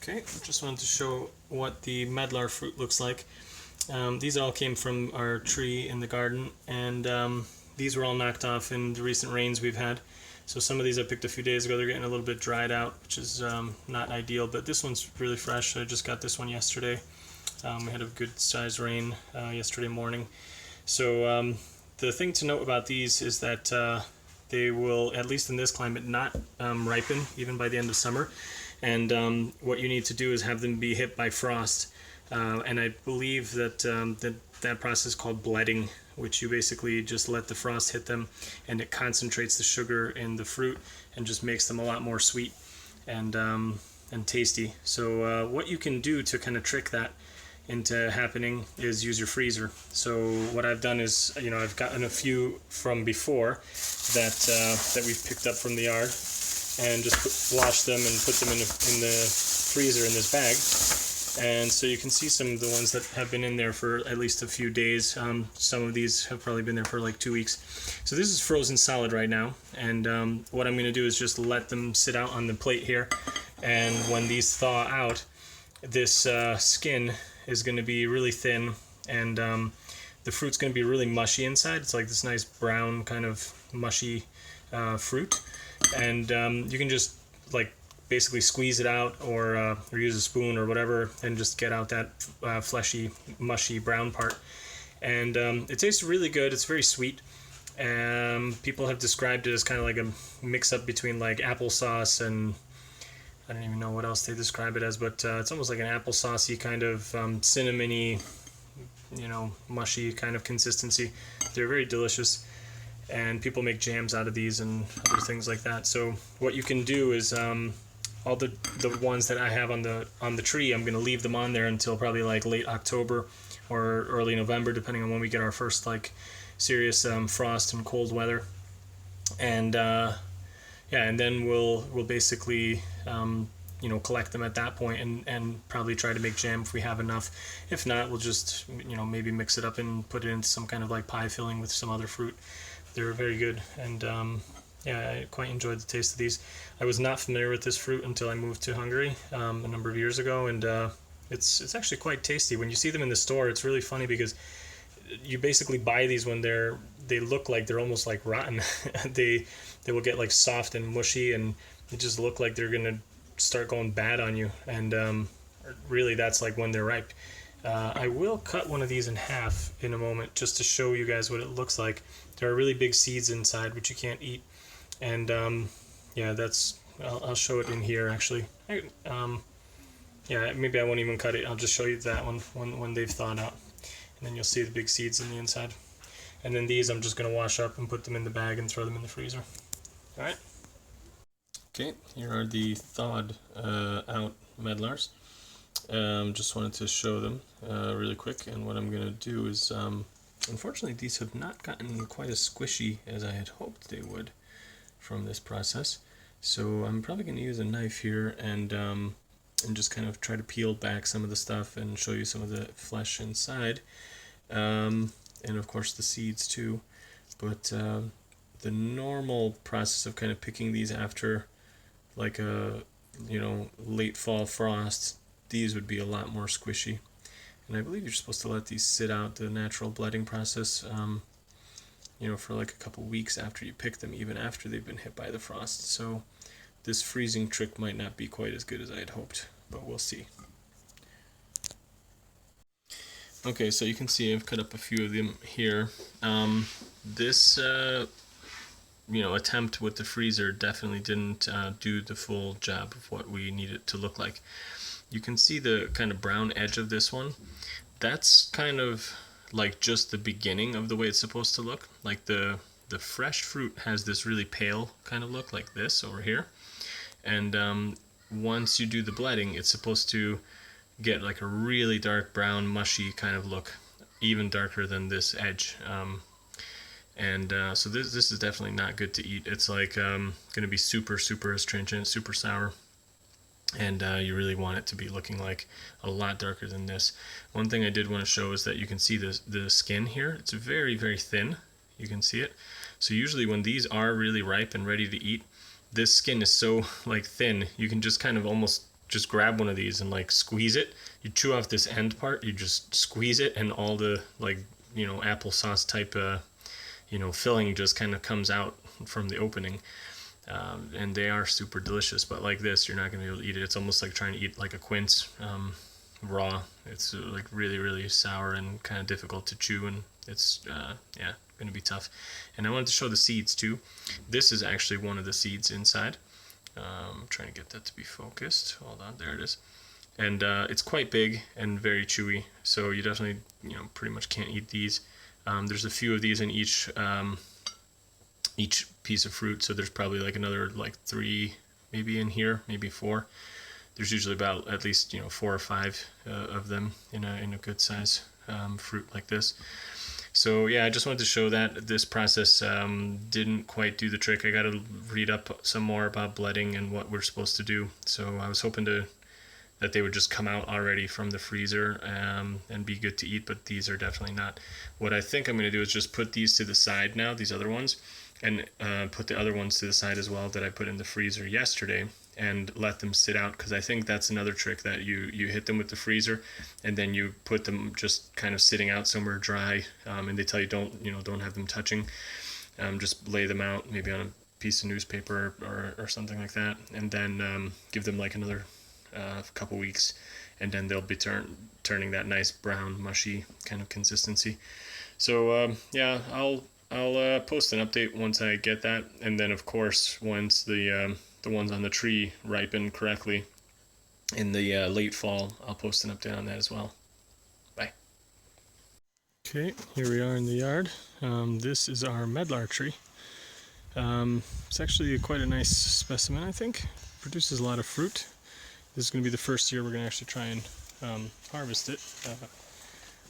Okay, just wanted to show what the medlar fruit looks like. These all came from our tree in the garden, and these were all knocked off in the recent rains we've had. So some of these I picked a few days ago. They're getting a little bit dried out, which is not ideal, but this one's really fresh. I just got this one yesterday. We had a good sized rain yesterday morning. So the thing to note about these is that they will, at least in this climate, not ripen even by the end of summer. And what you need to do is have them be hit by frost. And I believe that that process is called bletting, which you basically just let the frost hit them, and it concentrates the sugar in the fruit and just makes them a lot more sweet and tasty. So what you can do to kind of trick that into happening is use your freezer. So what I've done is, I've gotten a few from before that we've picked up from the yard, and just wash them and put them in the freezer in this bag. And so you can see some of the ones that have been in there for at least a few days. Some of these have probably been there for like 2 weeks. So this is frozen solid right now, and what I'm going to do is just let them sit out on the plate here, and when these thaw out, this skin is going to be really thin, and the fruit's going to be really mushy inside. It's like this nice brown kind of mushy fruit, and you can just like basically squeeze it out, or use a spoon or whatever, and just get out that fleshy, mushy brown part. And it tastes really good. It's very sweet. People have described it as kind of like a mix-up between like applesauce and I don't even know what else they describe it as, but it's almost like an applesauce-y kind of cinnamony, mushy kind of consistency. They're very delicious, and people make jams out of these and other things like that. So what you can do is all the ones that I have on the tree, I'm going to leave them on there until probably like late October or early November, depending on when we get our first like serious frost and cold weather. And and then we'll basically collect them at that point, and probably try to make jam if we have enough. If not, we'll just maybe mix it up and put it into some kind of like pie filling with some other fruit. They're very good, and I quite enjoyed the taste of these. I was not familiar with this fruit until I moved to Hungary a number of years ago, and it's actually quite tasty. When you see them in the store, it's really funny because you basically buy these when they look like they're almost like rotten. they will get like soft and mushy, and they just look like they're gonna start going bad on you, and really that's like when they're ripe. I will cut one of these in half in a moment just to show you guys what it looks like. There are really big seeds inside which you can't eat, and I'll show it in here actually. Maybe I won't even cut it. I'll just show you that one when they've thawed out, and then you'll see the big seeds in the inside. And then these I'm just going to wash up and put them in the bag and throw them in the freezer. Alright. Okay, here are the thawed out medlars. Just wanted to show them really quick, and what I'm going to do is, unfortunately these have not gotten quite as squishy as I had hoped they would from this process. So I'm probably going to use a knife here and just kind of try to peel back some of the stuff and show you some of the flesh inside. And of course the seeds too. But the normal process of kind of picking these after like a late fall frost, these would be a lot more squishy. And I believe you're supposed to let these sit out the natural bletting process for like a couple weeks after you pick them, even after they've been hit by the frost. So this freezing trick might not be quite as good as I had hoped, but we'll see. Okay, so you can see I've cut up a few of them here. This attempt with the freezer definitely didn't do the full job of what we need it to look like. You can see the kind of brown edge of this one. That's kind of like just the beginning of the way it's supposed to look. Like the fresh fruit has this really pale kind of look like this over here. And once you do the bletting, it's supposed to get like a really dark brown mushy kind of look, even darker than this edge. So this is definitely not good to eat. It's like going to be super astringent, super sour, and you really want it to be looking like a lot darker than this. One thing I did want to show is that you can see the skin here. It's very thin. You can see it. So usually when these are really ripe and ready to eat, this skin is so like thin, you can just kind of almost just grab one of these and like squeeze it. You chew off this end part, you just squeeze it, and all the like, you know, applesauce type you know, filling just kind of comes out from the opening. And they are super delicious, but like this, you're not going to be able to eat it. It's almost like trying to eat like a quince raw. It's like really, really sour and kind of difficult to chew, and it's yeah, going to be tough. And I wanted to show the seeds too. This is actually one of the seeds inside. I'm trying to get that to be focused. Hold on, there it is. And it's quite big and very chewy, so you definitely, you know, pretty much can't eat these. There's a few of these in each piece of fruit, so there's probably like another like 3 maybe in here, maybe 4. There's usually about at least, you know, 4 or 5 of them in a good size fruit like this. So yeah, I just wanted to show that this process didn't quite do the trick. I got to read up some more about bletting and what we're supposed to do. So I was hoping that they would just come out already from the freezer and be good to eat, but these are definitely not. What I think I'm going to do is just put these to the side now, these other ones, and put the other ones to the side as well that I put in the freezer yesterday, and let them sit out, because I think that's another trick, that you hit them with the freezer and then you put them just kind of sitting out somewhere dry, and they tell you don't have them touching. Just lay them out maybe on a piece of newspaper or something like that, and then give them like another couple weeks, and then they'll be turning that nice brown mushy kind of consistency. So yeah, I'll post an update once I get that, and then of course once the ones on the tree ripen correctly in the late fall, I'll post an update on that as well. Bye. Okay, here we are in the yard. This is our medlar tree. It's actually quite a nice specimen, I think. Produces a lot of fruit. This is going to be the first year we're going to actually try and harvest it.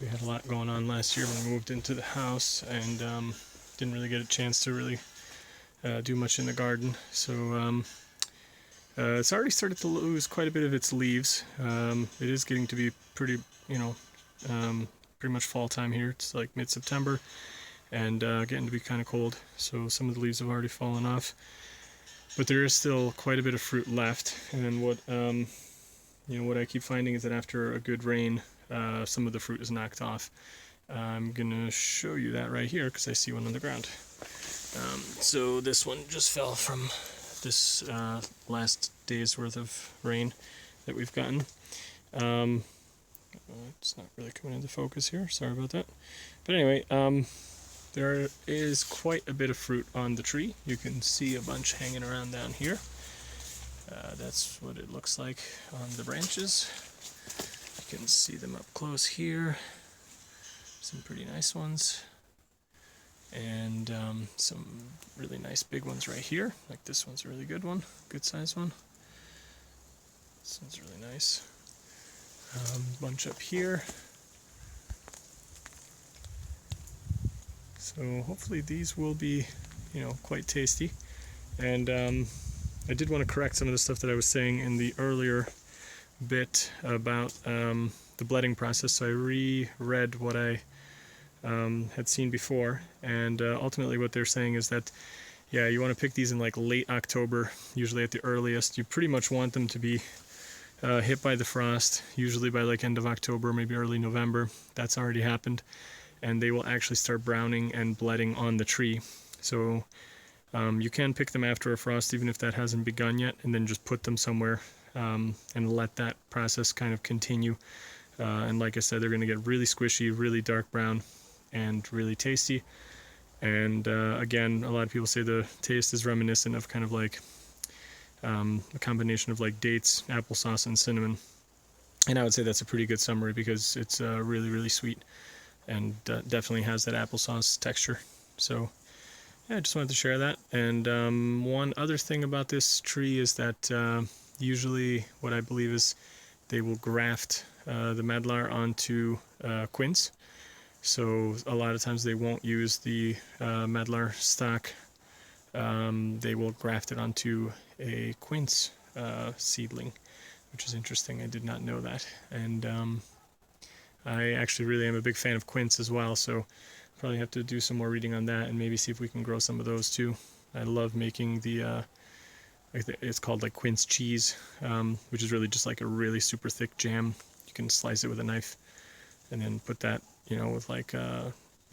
We had a lot going on last year when we moved into the house, and didn't really get a chance to really do much in the garden. So it's already started to lose quite a bit of its leaves. It is getting to be pretty, pretty much fall time here. It's like mid-September, and getting to be kind of cold. So some of the leaves have already fallen off, but there is still quite a bit of fruit left. And what what I keep finding is that after a good rain, some of the fruit is knocked off. I'm gonna show you that right here because I see one on the ground. So this one just fell from this last day's worth of rain that we've gotten. It's not really coming into focus here, sorry about that. But anyway, there is quite a bit of fruit on the tree. You can see a bunch hanging around down here. That's what it looks like on the branches. You can see them up close here. Some pretty nice ones. And some really nice big ones right here. Like this one's a really good one, good size one. This one's really nice. Bunch up here. So hopefully these will be, quite tasty. And I did want to correct some of the stuff that I was saying in the earlier bit about the bletting process. So I reread what I had seen before, and ultimately what they're saying is that, yeah, you want to pick these in like late October, usually at the earliest. You pretty much want them to be hit by the frost, usually by like end of October, maybe early November. That's already happened, and they will actually start browning and bletting on the tree. So you can pick them after a frost, even if that hasn't begun yet, and then just put them somewhere and let that process kind of continue. And like I said, they're going to get really squishy, really dark brown, and really tasty. And again, a lot of people say the taste is reminiscent of kind of like a combination of like dates, applesauce, and cinnamon. And I would say that's a pretty good summary because it's really, really sweet and definitely has that applesauce texture. So yeah, I just wanted to share that. And one other thing about this tree is that usually what I believe is they will graft the medlar onto quince. So a lot of times they won't use the medlar stock. They will graft it onto a quince seedling, which is interesting. I did not know that. And I actually really am a big fan of quince as well, so probably have to do some more reading on that and maybe see if we can grow some of those too. I love making the it's called like quince cheese, which is really just like a really super thick jam. You can slice it with a knife and then put that, with like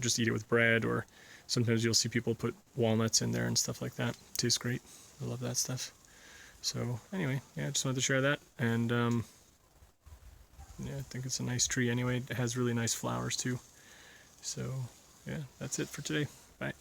just eat it with bread, or sometimes you'll see people put walnuts in there and stuff like that. Tastes great. I love that stuff. So anyway, yeah, I just wanted to share that, and yeah, I think it's a nice tree anyway. It has really nice flowers too. So yeah, that's it for today. Bye.